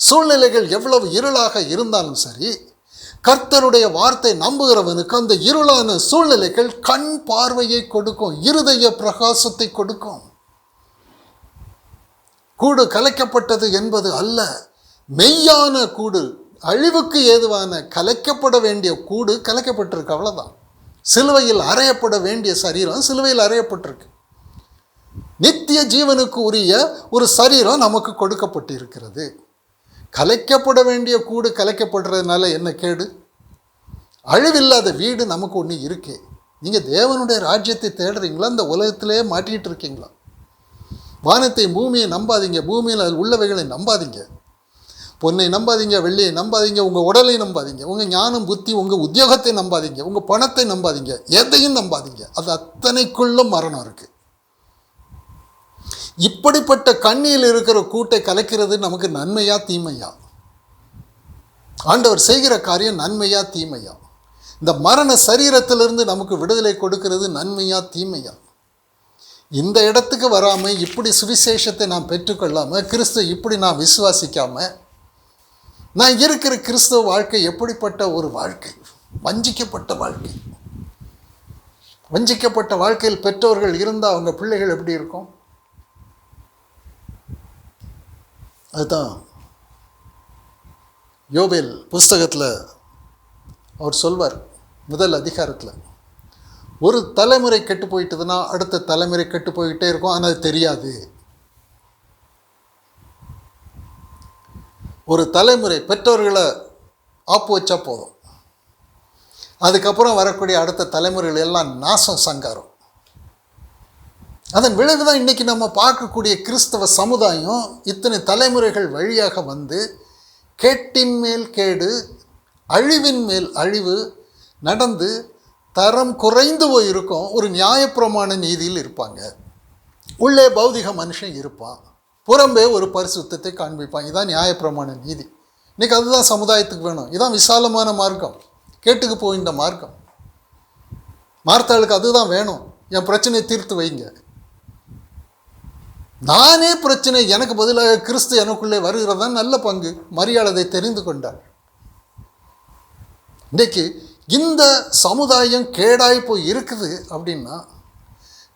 சூழ்நிலைகள் எவ்வளவு இருளாக இருந்தாலும் சரி, கர்த்தருடைய வார்த்தை நம்புகிறவனுக்கு அந்த இருளான சூழ்நிலைகள் கண் பார்வையை கொடுக்கும், இருதய பிரகாசத்தை கொடுக்கும். கூடு கலைக்கப்பட்டது என்பது அல்ல, மெய்யான கூடு, அழிவுக்கு ஏதுவான கலைக்கப்பட வேண்டிய கூடு கலைக்கப்பட்டிருக்கு, அவ்வளோதான். சிலுவையில் அறையப்பட வேண்டிய சரீரம் சிலுவையில் அறையப்பட்டிருக்கு. நித்திய ஜீவனுக்கு உரிய ஒரு சரீரம் நமக்கு கொடுக்கப்பட்டிருக்கிறது. கலைக்கப்பட வேண்டிய கூடு கலைக்கப்படுறதுனால என்ன கேடு? அழிவில்லாத வீடு நமக்கு ஒன்று இருக்கே. நீங்கள் தேவனுடைய ராஜ்யத்தை தேடுறீங்களா? இந்த உலகத்திலே மாட்டிக்கிட்டு இருக்கீங்களா? வானத்தை பூமியை நம்பாதீங்க, பூமியில் அதில் உள்ளவைகளை நம்பாதீங்க. பொன்னை நம்பாதீங்க, வெள்ளியை நம்பாதீங்க, உங்கள் உடலை நம்பாதீங்க, உங்கள் ஞானம் புத்தி, உங்கள் உத்தியோகத்தை நம்பாதீங்க, உங்கள் பணத்தை நம்பாதீங்க, எதையும் நம்பாதீங்க. அது அத்தனைக்குள்ளும் மரணம் இருக்குது. இப்படிப்பட்ட கண்ணியில் இருக்கிற கூட்டை கலைக்கிறது நமக்கு நன்மையா தீமையா? ஆண்டவர் செய்கிற காரியம் நன்மையா தீமையா? இந்த மரண சரீரத்திலிருந்து நமக்கு விடுதலை கொடுக்கிறது நன்மையா தீமையா? இந்த இடத்துக்கு வராமல், இப்படி சுவிசேஷத்தை நான் பெற்றுக்கொள்ளாமல், கிறிஸ்துவ இப்படி நான் விசுவாசிக்காமல், நான் இருக்கிற கிறிஸ்துவ வாழ்க்கை எப்படிப்பட்ட ஒரு வாழ்க்கை? வஞ்சிக்கப்பட்ட வாழ்க்கை. வஞ்சிக்கப்பட்ட வாழ்க்கையில் பெற்றோர்கள் இருந்தால் அவங்க பிள்ளைகள் எப்படி இருக்கும்? அதுதான் யோபேல் புஸ்தகத்தில் அவர் சொல்வார், முதல் அதிகாரத்தில், ஒரு தலைமுறை கெட்டு போயிட்டதுன்னா அடுத்த தலைமுறை கெட்டு போய்கிட்டே இருக்கும், ஆனால் அது தெரியாது. ஒரு தலைமுறை பெற்றோர்களை ஆப்பு வச்சா போதும், அதுக்கப்புறம் வரக்கூடிய அடுத்த தலைமுறைகள் எல்லாம் நாசம் சங்காரம். அதன் விளைவு தான் இன்றைக்கி நம்ம பார்க்கக்கூடிய கிறிஸ்தவ சமுதாயம் இத்தனை தலைமுறைகள் வழியாக வந்து கேட்டின் மேல் கேடு, அழிவின் மேல் அழிவு நடந்து தரம் குறைந்து போயிருக்கும். ஒரு நியாயப்பிரமாண நீதியில் இருப்பாங்க, உள்ளே பௌதிக மனுஷன் இருப்பான், புறம்பே ஒரு பரிசுத்தத்தை காண்பிப்பான். இதுதான் நியாயப்பிரமாண நீதி. இன்றைக்கி அதுதான் சமுதாயத்துக்கு வேணும். இதுதான் விசாலமான மார்க்கம், கேட்டுக்கு போகின்ற மார்க்கம். மார்த்தாளுக்கு அதுதான் வேணும். என் பிரச்சனையை தீர்த்து வைங்க, நானே பிரச்சனை, எனக்கு பதிலாக கிறிஸ்து எனக்குள்ளே வருகிறதான் நல்ல பங்கு. மரியாதை தெரிந்து கொண்டாள். இன்றைக்கு இந்த சமுதாயம் கேடாய் போய் இருக்குது அப்படின்னா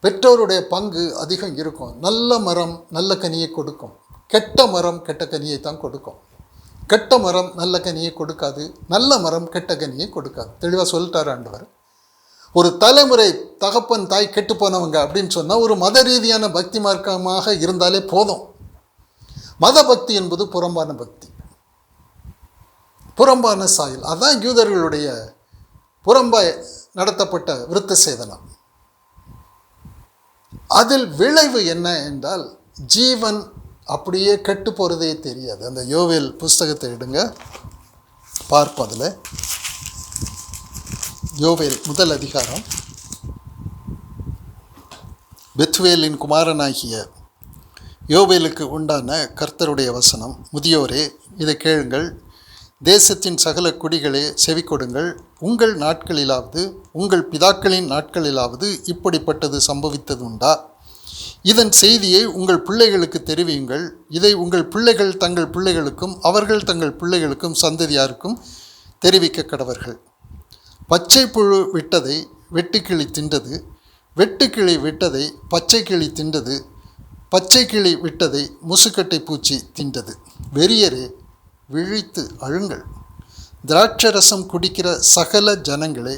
பெற்றோருடைய பங்கு அதிகம் இருக்கும். நல்ல மரம் நல்ல கனியை கொடுக்கும், கெட்ட மரம் கெட்ட கனியை தான் கொடுக்கும். கெட்ட மரம் நல்ல கனியை கொடுக்காது, நல்ல மரம் கெட்ட கனியை கொடுக்காது. தெளிவாக சொல்லிட்டார் ஆண்டவர். ஒரு தலைமுறை தகப்பன் தாய் கெட்டு போனவங்க அப்படின்னு சொன்னால் ஒரு மத ரீதியான பக்தி மார்க்கமாக இருந்தாலே போதும். மத பக்தி என்பது புறம்பான பக்தி, புறம்பான சாயல். அதுதான் யூதர்களுடைய புறம்பாய் நடத்தப்பட்ட விருத்த சேதனம். அதில் விளைவு என்ன என்றால் ஜீவன் அப்படியே கெட்டு போகிறதே தெரியாது. அந்த யோவேல் புஸ்தகத்தை எடுங்க, பார்ப்பதில் யோவேல் முதல் அதிகாரம். பெத்வேலின் குமாரனாகிய யோவேலுக்கு உண்டான கர்த்தருடைய வசனம். முதியோரே இதை கேளுங்கள், தேசத்தின் சகல குடிகளே செவி கொடுங்கள். உங்கள் நாட்களிலாவது உங்கள் பிதாக்களின் நாட்களிலாவது இப்படிப்பட்டது சம்பவித்தது உண்டா? இதன் செய்தியை உங்கள் பிள்ளைகளுக்கு தெரிவியுங்கள். இதை உங்கள் பிள்ளைகள் தங்கள் பிள்ளைகளுக்கும் அவர்கள் தங்கள் பிள்ளைகளுக்கும் சந்ததியாருக்கும் தெரிவிக்க கடவர்கள். பச்சை புழு விட்டதை வெட்டுக்கிளி தின்றது, வெட்டுக்கிளி விட்டதை பச்சை கிளி தின்றது, பச்சை கிளி விட்டதை முசுக்கட்டை பூச்சி தின்றது. வெறியரே விழித்து அழுங்கள், திராட்சரசம் குடிக்கிற சகல ஜனங்களே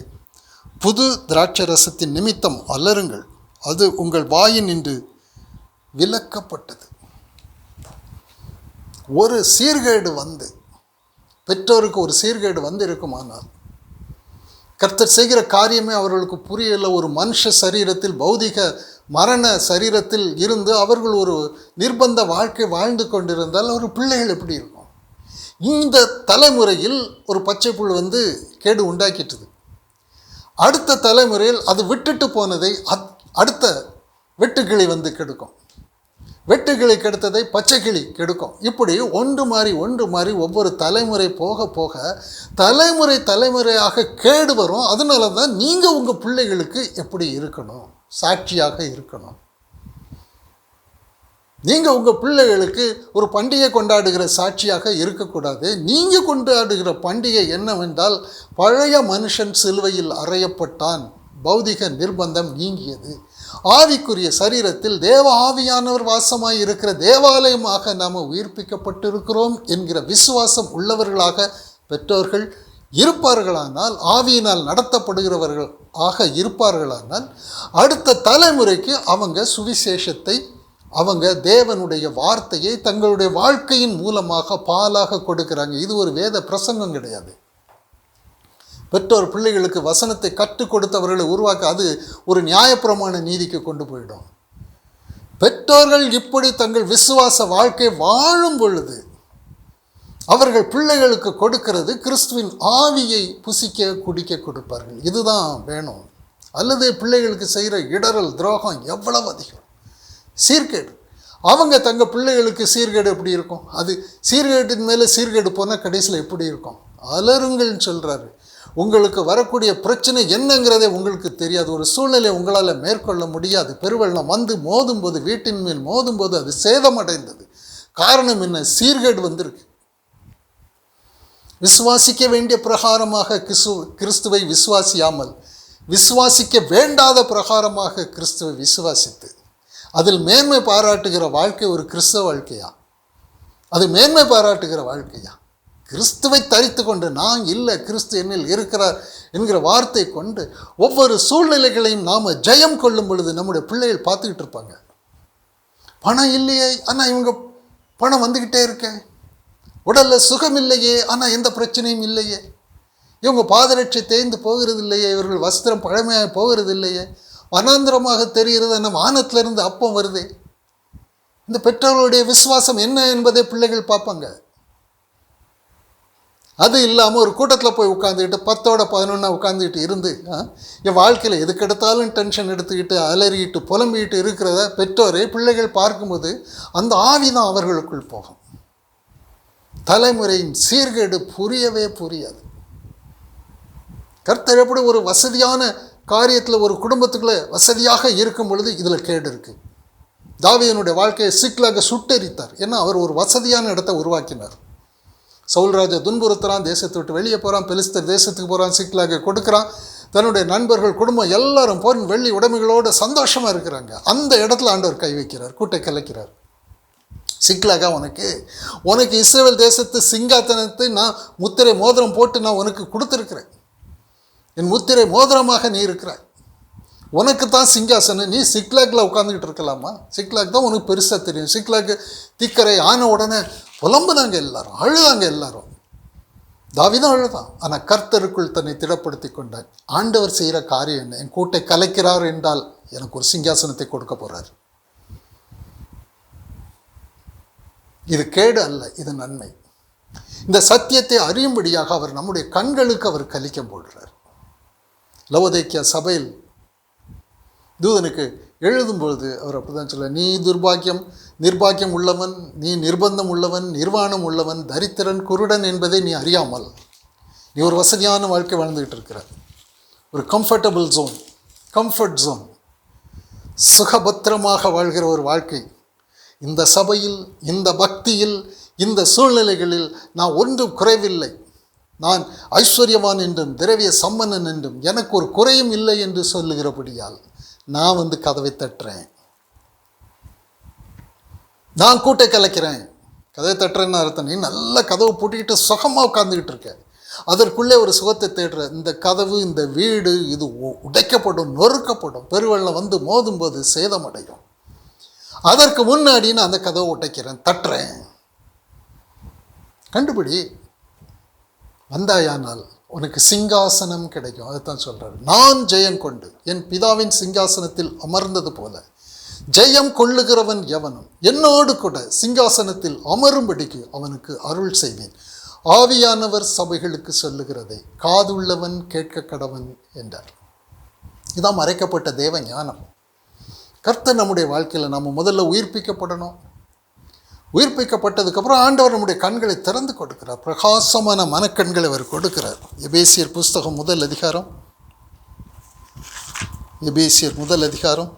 புது திராட்சரசத்தின் நிமித்தம் அலறுங்கள், அது உங்கள் வாயினின்று விலக்கப்பட்டது. ஒரு சீர்கேடு வந்து, பெற்றோருக்கு ஒரு சீர்கேடு வந்து இருக்குமானால் கர்த்தர் செய்கிற காரியமே அவர்களுக்கு புரியலை. ஒரு மனுஷ சரீரத்தில், பௌதிக மரண சரீரத்தில் இருந்து அவர்கள் ஒரு நிர்பந்த வாழ்க்கை வாழ்ந்து கொண்டிருந்தால் ஒரு பிள்ளைகள் எப்படி இருக்கும்? இந்த தலைமுறையில் ஒரு பச்சை புல் வந்து கேடு உண்டாக்கிட்டது. அடுத்த தலைமுறையில் அது விட்டுட்டு போனதை அடுத்த வெட்டுக்கிளி வந்து கெடுக்கும், வெட்டுக்கிளி கெடுத்ததை பச்சை கிளி கெடுக்கும். இப்படி ஒன்று மாறி ஒவ்வொரு தலைமுறை போக போக தலைமுறை தலைமுறையாக கேடு வரும். அதனால தான் நீங்கள் உங்கள் பிள்ளைகளுக்கு எப்படி இருக்கணும், சாட்சியாக இருக்கணும். நீங்கள் உங்கள் பிள்ளைகளுக்கு ஒரு பண்டிகை கொண்டாடுகிற சாட்சியாக இருக்கக்கூடாது. நீங்கள் கொண்டாடுகிற பண்டிகை என்னவென்றால், பழைய மனுஷன் சிலுவையில் அறையப்பட்டான், பௌதிக நிர்பந்தம் நீங்கியது, ஆவிக்குரிய சரீரத்தில் தேவ ஆவியானவர் வாசமாய் இருக்கிற தேவாலயமாக நாம் உயிர்ப்பிக்கப்பட்டிருக்கிறோம் என்கிற விசுவாசம் உள்ளவர்களாக பெற்றோர்கள் இருப்பார்களானால், ஆவியினால் நடத்தப்படுகிறவர்கள் ஆக இருப்பார்களானால், அடுத்த தலைமுறைக்கு அவங்க சுவிசேஷத்தை, அவங்க தேவனுடைய வார்த்தையை தங்களுடைய வாழ்க்கையின் மூலமாக பாலாக கொடுக்குறாங்க. இது ஒரு வேத பிரசங்கம் கிடையாது. பெற்றோர் பிள்ளைகளுக்கு வசனத்தை கற்றுக் கொடுத்தவர்களை உருவாக்க அது ஒரு நியாயப்பிரமாண நீதிக்கு கொண்டு போயிடும். பெற்றோர்கள் இப்படி தங்கள் விசுவாச வாழ்க்கை வாழும் பொழுது அவர்கள் பிள்ளைகளுக்கு கொடுக்கிறது கிறிஸ்துவின் ஆவியை புசிக்க குடிக்க கொடுப்பார்கள். இதுதான் வேணும். அல்லது பிள்ளைகளுக்கு செய்கிற இடரல் துரோகம் எவ்வளவு அதிகம், சீர்கேடு. அவங்க தங்கள் பிள்ளைகளுக்கு சீர்கேடு எப்படி இருக்கும்? அது சீர்கேட்டின் மேலே சீர்கேடு போனால் கடைசியில் எப்படி இருக்கும்? அலருங்கள்னு சொல்கிறாரு. உங்களுக்கு வரக்கூடிய பிரச்சனை என்னங்கிறதே உங்களுக்கு தெரியாது. ஒரு சூழ்நிலை உங்களால் மேற்கொள்ள முடியாது. பெருவெள்ளம் வந்து மோதும்போது, வீட்டின் மேல் மோதும்போது அது சேதமடைந்தது. காரணம் என்ன? சீர்கேடு வந்திருக்கு. விசுவாசிக்க வேண்டிய பிரகாரமாக கிறிஸ்துவை விசுவாசியாமல், விசுவாசிக்க வேண்டாத பிரகாரமாக கிறிஸ்துவை விசுவாசித்து அதில் மேன்மை பாராட்டுகிற வாழ்க்கை ஒரு கிறிஸ்தவ வாழ்க்கையா? அது மேன்மை பாராட்டுகிற வாழ்க்கையா? கிறிஸ்துவை தரித்து கொண்டு, நான் இல்லை கிறிஸ்து என்னில் இருக்கிறார் என்கிற வார்த்தை கொண்டு ஒவ்வொரு சூழ்நிலைகளையும் நாம் ஜெயம் கொள்ளும் பொழுது நம்முடைய பிள்ளைகள் பார்த்துக்கிட்டு இருப்பாங்க. பணம் இல்லையே, ஆனால் இவங்க பணம் வந்துக்கிட்டே இருக்க. உடலில் சுகம் இல்லையே, ஆனால் எந்த பிரச்சனையும் இல்லையே. இவங்க பாதரட்சை தேய்ந்து போகிறது இல்லையே, இவர்கள் வஸ்திரம் பழமையாக போகிறது இல்லையே, வனாந்திரமாக தெரிகிறது, நம்ம வானத்திலிருந்து அப்பம் வருதே. இந்த பெற்றோர்களுடைய விசுவாசம் என்ன என்பதை பிள்ளைகள் பார்ப்பாங்க. அது இல்லாமல் ஒரு கூட்டத்தில் போய் உட்காந்துக்கிட்டு 10ஓட 11 உட்காந்துக்கிட்டு இருந்து என் வாழ்க்கையில் எதுக்கு எடுத்தாலும் டென்ஷன் எடுத்துக்கிட்டு அலறிக்கிட்டு புலம்பிக்கிட்டு இருக்கிறத பெற்றோரை பிள்ளைகள் பார்க்கும்போது அந்த ஆவிதான் அவர்களுக்குள் போகும். தலைமுறையின் சீர்கேடு புரியவே புரியாது. கர்த்தர் எப்படி ஒரு வசதியான காரியத்தில் ஒரு குடும்பத்துக்குள்ளே வசதியாக இருக்கும் பொழுது இதில் கேடு இருக்குது. தாவீதுனுடைய வாழ்க்கையை சிக்லாக சுட்டெரித்தார். ஏன்னா அவர் ஒரு வசதியான இடத்தை உருவாக்கினார். சவுல் ராஜா துன்புறுத்துறான், தேசத்தை விட்டு வெளியே போகிறான், பெலிஸ்தர் தேசத்துக்கு போகிறான், சிக்லாக கொடுக்குறான். தன்னுடைய நண்பர்கள், குடும்பம் எல்லாரும் பொன் வெள்ளி உடைமைகளோடு சந்தோஷமாக இருக்கிறாங்க. அந்த இடத்துல ஆண்டவர் கை வைக்கிறார், கூட்டை கலைக்கிறார். சிக்லாக உனக்கு இஸ்ரவேல் தேசத்து சிங்காசனத்தை நான் முத்திரை மோதிரம் போட்டு நான் உனக்கு கொடுத்துருக்கிறேன். என் முத்திரை மோதிரமாக நீ இருக்கிறாய். உனக்கு தான் சிங்காசனம். நீ சிக்லாகில் உட்காந்துக்கிட்டு இருக்கலாமா? சிக்லாக் தான் உனக்கு பெருசாக தெரியும். சிக்லாக்கு தீக்கரை ஆன உடனே புலம்புதாங்க எல்லாரும், அழுதாங்க எல்லாரும். தாவீதும் அழுதான். ஆனால் கர்த்தருக்குள் தன்னை திடப்படுத்தி கொண்டான். ஆண்டவர் செய்கிற காரியம் என்ன? என் கூட்டை கலைக்கிறார் என்றால் எனக்கு ஒரு சிங்காசனத்தை கொடுக்க போகிறார். இது கேடு அல்ல, இது நன்மை. இந்த சத்தியத்தை அறியும்படியாக அவர் நம்முடைய கண்களுக்கு அவர் கலிக்கம் போடுறார். லவோதிக்கேயா சபையில் தூதனுக்கு எழுதும்பொழுது அவர் அப்படிதான் சொல்ல, நீ நிர்பாக்கியம் உள்ளவன், நீ நிர்பந்தம் உள்ளவன், நிர்வாணம் உள்ளவன், தரித்திரன், குருடன் என்பதை நீ அறியாமல் நீ ஒரு வசதியான வாழ்க்கை வாழ்ந்துக்கிட்டு இருக்கிற, ஒரு கம்ஃபர்ட் ஜோன், சுகபத்திரமாக வாழ்கிற ஒரு வாழ்க்கை. இந்த சபையில், இந்த பக்தியில், இந்த சூழ்நிலைகளில் நான் ஒன்றும் குறைவில்லை, நான் ஐஸ்வர்யவான் என்றும் திரவிய சம்பன்னன் என்றும் எனக்கு ஒரு குறையும் இல்லை என்று சொல்லுகிறபடியால் நான் கதவை தட்டுறேன், நான் கூட்டை கலைக்கிறேன். கதவை தட்டுறேன்னு அர்த்தம், நீ நல்ல கதவை பூட்டிக்கிட்டு சுகமாக உட்காந்துக்கிட்டு இருக்க, அதற்குள்ளே ஒரு சுகத்தை தேடுற. இந்த கதவு, இந்த வீடு இது உடைக்கப்படும், நொறுக்கப்படும், பெருவெள்ளம் மோதும்போது சேதமடையும். அதற்கு முன்னாடி நான் அந்த கதவை உடைக்கிறேன், தட்டுறேன். கண்டுபிடி, வந்தாயானால் உனக்கு சிங்காசனம் கிடைக்கும். அதைத்தான் சொல்கிறார். நான் ஜெயம் கொண்டு என் பிதாவின் சிங்காசனத்தில் அமர்ந்தது போல ஜெயம் கொள்ளுகிறவன் எவனும் என்னோடு கூட சிங்காசனத்தில் அமரும்படிக்கு அவனுக்கு அருள் செய்வேன். ஆவியானவர் சபைகளுக்கு சொல்லுகிறதை காதுள்ளவன் கேட்க கடவன் என்றார். இதான் மறைக்கப்பட்ட தேவ ஞானம். கர்த்தர் நம்முடைய வாழ்க்கையில் நம்ம முதல்ல உயிர்ப்பிக்கப்படணும். உயிர்ப்பிக்கப்பட்டதுக்கப்புறம் ஆண்டவர் நம்முடைய கண்களை திறந்து கொடுக்கிறார். பிரகாசமான மனக்கண்களை அவர் கொடுக்கிறார். எபேசியர் புஸ்தகம் முதல் அதிகாரம், எபேசியர் முதல் அதிகாரம்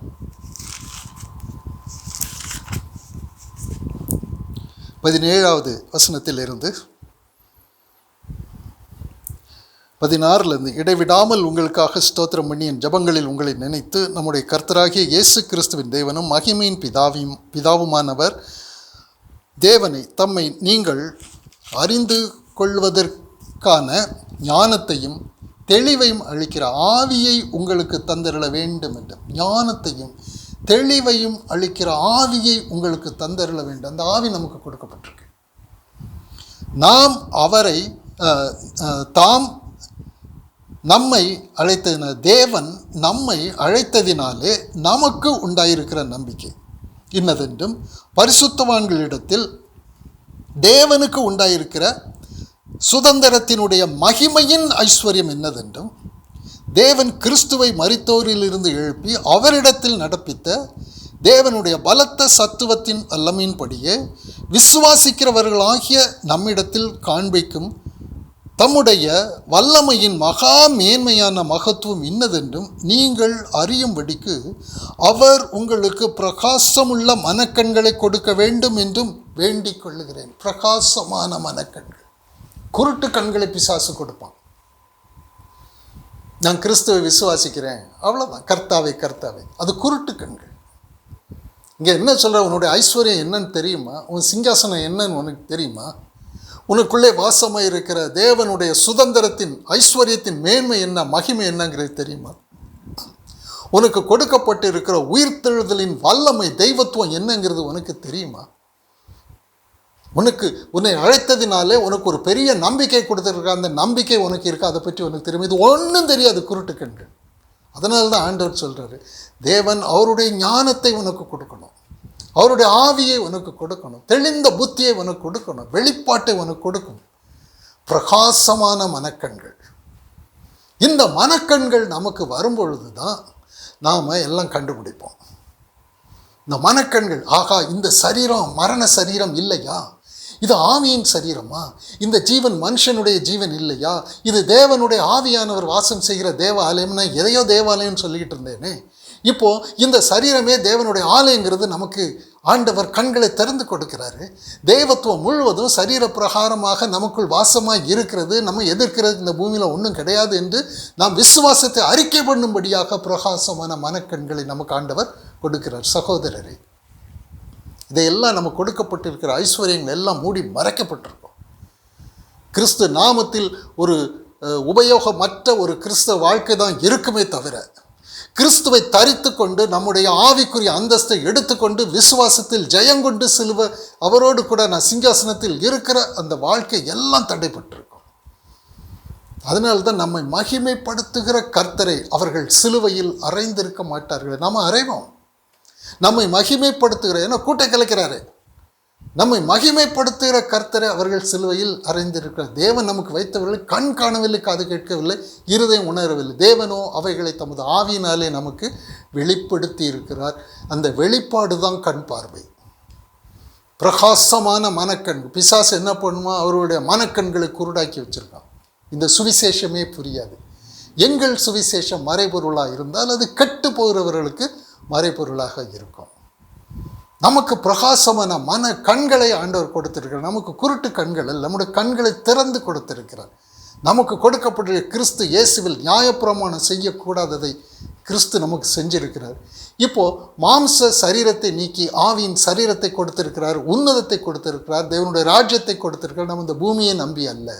17வது வசனத்திலிருந்து 16 இடைவிடாமல் உங்களுக்காக ஸ்தோத்திரம் பண்ணி என் ஜபங்களில் உங்களை நினைத்து நம்முடைய கர்த்தராகிய இயேசு கிறிஸ்துவின் தேவனும் மகிமையின் பிதாவுமானவர் தேவனை தம்மை நீங்கள் அறிந்து கொள்வதற்கான ஞானத்தையும் தெளிவையும் அளிக்கிற ஆவியை உங்களுக்கு தந்தருள வேண்டும் என்று. ஞானத்தையும் தெளிவையும் அளிக்கிற ஆவியை உங்களுக்கு தந்தருள வேண்டும். அந்த ஆவி நமக்கு கொடுக்கப்பட்டிருக்கு. நாம் அவரை நம்மை அழைத்ததினால் தேவன் நம்மை அழைத்ததினாலே நமக்கு உண்டாயிருக்கிற நம்பிக்கை இன்னதென்றும் பரிசுத்தவான்களிடத்தில் தேவனுக்கு உண்டாயிருக்கிற சுதந்திரத்தினுடைய மகிமையின் ஐஸ்வர்யம் என்னதென்றும் தேவன் கிறிஸ்துவை மரித்தோரிலிருந்து எழுப்பி அவரிடத்தில் நடப்பித்த தேவனுடைய பலத்த சத்துவத்தின் வல்லமையின்படியே விசுவாசிக்கிறவர்களாகிய நம்மிடத்தில் காண்பிக்கும் தம்முடைய வல்லமையின் மகா மேன்மையான மகத்துவம் இன்னதென்றும் நீங்கள் அறியும்படிக்கு அவர் உங்களுக்கு பிரகாசமுள்ள மனக்கண்களை கொடுக்க வேண்டும் என்றும் வேண்டிக் கொள்ளுகிறேன். பிரகாசமான மனக்கண்கள். குருட்டு கண்களை பிசாசு கொடுப்பான். நான் கிறிஸ்துவை விசுவாசிக்கிறேன், அவ்வளோதான், கர்த்தாவே கர்த்தாவே. அது குருட்டு கண்கள். இங்கே என்ன சொல்கிற, உன்னுடைய ஐஸ்வர்யம் என்னன்னு தெரியுமா? உன் சிங்காசனம் என்னன்னு உனக்கு தெரியுமா? உனக்குள்ளே வாசமாக இருக்கிற தேவனுடைய சுதந்திரத்தின் ஐஸ்வர்யத்தின் மேன்மை என்ன, மகிமை என்னங்கிறது தெரியுமா? உனக்கு கொடுக்கப்பட்டு இருக்கிற உயிர்த்தெழுதலின் வல்லமை தெய்வத்துவம் என்னங்கிறது உனக்கு தெரியுமா? உன்னை அழைத்ததினாலே உனக்கு ஒரு பெரிய நம்பிக்கை கொடுத்துருக்க, அந்த நம்பிக்கை உனக்கு இருக்கா, அதை பற்றி உனக்கு தெரியும். இது ஒன்றும் தெரியாது, குருட்டு கண்கள். அதனால தான் ஆண்டவர் சொல்கிறாரு, தேவன் அவருடைய ஞானத்தை உனக்கு கொடுக்கணும், அவருடைய ஆவியை உனக்கு கொடுக்கணும், தெளிந்த புத்தியை உனக்கு கொடுக்கணும், வெளிப்பாட்டை உனக்கு கொடுக்கணும். பிரகாசமான மனக்கண்கள். இந்த மனக்கண்கள் நமக்கு வரும்பொழுது தான் நாம் எல்லாம் கண்டுபிடிப்போம். இந்த மனக்கண்கள், ஆகா இந்த சரீரம் மரண சரீரம் இல்லையா, இது ஆவியின் சரீரமா, இந்த ஜீவன் மனுஷனுடைய ஜீவன் இல்லையா, இது தேவனுடைய ஆவியானவர் வாசம் செய்கிற தேவாலயம்னா எதையோ தேவாலயம்னு சொல்லிக்கிட்டு இருந்தேனே, இப்போது இந்த சரீரமே தேவனுடைய ஆலயங்கிறது நமக்கு ஆண்டவர் கண்களை திறந்து கொடுக்கிறாரு. தெய்வத்துவம் முழுவதும் சரீர பிரகாரமாக நமக்குள் வாசமாக இருக்கிறது, நம்ம எதிர்க்கிறது இந்த பூமியில் ஒன்றும் கிடையாது என்று நாம் விசுவாசத்தை அறிக்கை பண்ணும்படியாக பிரகாசமான மனக்கண்களை நமக்கு ஆண்டவர் கொடுக்கிறார். சகோதரரே, இதையெல்லாம் நம்ம கொடுக்கப்பட்டிருக்கிற ஐஸ்வர்யங்கள் எல்லாம் மூடி மறைக்கப்பட்டிருக்கும். கிறிஸ்து நாமத்தில் ஒரு உபயோகமற்ற ஒரு கிறிஸ்தவ வாழ்க்கை தான் இருக்குமே தவிர, கிறிஸ்துவை தரித்து கொண்டு நம்முடைய ஆவிக்குரிய அந்தஸ்தை எடுத்துக்கொண்டு விசுவாசத்தில் ஜெயங்கொண்டு சிலுவ அவரோடு கூட நான் சிங்காசனத்தில் இருக்கிற அந்த வாழ்க்கை எல்லாம் தடைப்பட்டிருக்கும். அதனால்தான் நம்மை மகிமைப்படுத்துகிற கர்த்தரை அவர்கள் சிலுவையில் அறைந்திருக்க மாட்டார்கள். நாம் அறைவோம். நம்மை மகிமைப்படுத்துகிற, ஏன்னா கூட்டை கலைக்கிறாரு, நம்மை மகிமைப்படுத்துகிற கர்த்தரை அவர்கள் சிலுவையில் அறைந்திருக்கிறார். தேவன் நமக்கு வைத்தவர்கள் கண் காணவில்லை, காது கேட்கவில்லை, இருதயம் உணரவில்லை. தேவனோ அவைகளை தமது ஆவியினாலே நமக்கு வெளிப்படுத்தி இருக்கிறார். அந்த வெளிப்பாடு தான் கண் பார்வை. பிரகாசமான மனக்கண். பிசாசு என்ன பண்ணுமா, அவருடைய மனக்கண்களை குருடாக்கி வச்சிருக்கான். இந்த சுவிசேஷமே புரியாது. எங்கள் சுவிசேஷம் மறைபொருளாக இருந்தால் அது கெட்டு போகிறவர்களுக்கு மறைபொருளாக இருக்கும். நமக்கு பிரகாசமான மன கண்களை ஆண்டவர் கொடுத்திருக்கிறார். நமக்கு குருட்டு கண்கள் அல்ல, நம்முடைய கண்களை திறந்து கொடுத்திருக்கிறார். நமக்கு கொடுக்கப்பட்ட கிறிஸ்து இயேசுவில் நியாயப்பிரமாணம் செய்யக்கூடாததை கிறிஸ்து நமக்கு செஞ்சிருக்கிறார். இப்போது மாம்ச சரீரத்தை நீக்கி ஆவியின் சரீரத்தை கொடுத்திருக்கிறார், உன்னதத்தை கொடுத்திருக்கிறார், தேவனுடைய ராஜ்யத்தை கொடுத்திருக்கிறார். நம்ம இந்த பூமியை நம்பி அல்ல.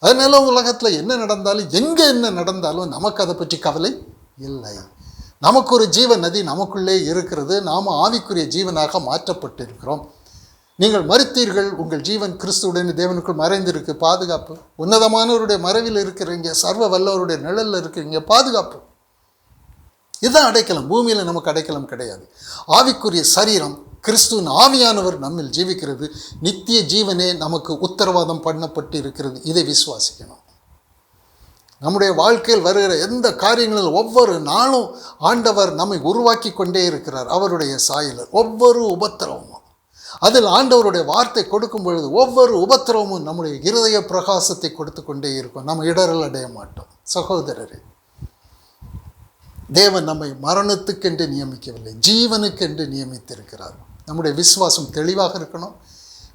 அதனால உலகத்தில் என்ன நடந்தாலும், எங்கே என்ன நடந்தாலும் நமக்கு அதை பற்றி கவலை இல்லை. நமக்கு ஒரு ஜீவ நதி நமக்குள்ளே இருக்கிறது. நாம் ஆவிக்குரிய ஜீவனாக மாற்றப்பட்டிருக்கிறோம். நீங்கள் மரித்தீர்கள், உங்கள் ஜீவன் கிறிஸ்துவுடன் தேவனுக்குள் மறைந்திருக்கு. பாதுகாப்பு. உன்னதமானவருடைய மறைவில் இருக்கிறீங்க, சர்வ வல்லவருடைய நிழலில் இருக்கிறீங்க, பாதுகாப்பு. இதுதான் அடைக்கலம். பூமியில் நமக்கு அடைக்கலம் கிடையாது. ஆவிக்குரிய சரீரம், கிறிஸ்துவின் ஆவியானவர் நம்மில் ஜீவிக்கிறது. நித்திய ஜீவனே நமக்கு உத்தரவாதம் பண்ணப்பட்டு இருக்கிறது. இதை விசுவாசிக்கணும். நம்முடைய வாழ்க்கையில் வருகிற எந்த காரியங்களில் ஒவ்வொரு நாளும் ஆண்டவர் நம்மை உருவாக்கி கொண்டே இருக்கிறார். அவருடைய சாயலர். ஒவ்வொரு உபத்திரவமும், அதில் ஆண்டவருடைய வார்த்தை கொடுக்கும் பொழுது ஒவ்வொரு உபத்திரவமும் நம்முடைய இருதய பிரகாசத்தை கொடுத்து கொண்டே இருக்கும். நம்ம இடரல் அடைய மாட்டோம். சகோதரரே, தேவன் நம்மை மரணத்துக்கென்று நியமிக்கவில்லை, ஜீவனுக்கென்று நியமித்திருக்கிறார். நம்முடைய விசுவாசம் தெளிவாக இருக்கணும்.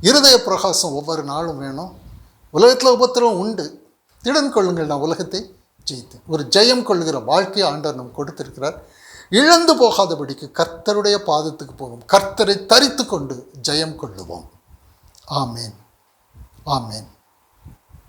இருதய பிரகாசம் ஒவ்வொரு நாளும் வேணும். உலகத்தில் உபத்திரவம் உண்டு, திடன் கொள்ளுங்கள், நான் உலகத்தை ஜெயித்தேன். ஒரு ஜெயம் கொள்ளுகிற வாழ்க்கையை ஆண்டவர் நமக்கு கொடுத்திருக்கிறார். இழந்து போகாதபடிக்கு கர்த்தருடைய பாதத்துக்கு போவோம், கர்த்தரை தரித்து கொண்டு ஜெயம் கொள்ளுவோம். ஆமேன், ஆமேன்.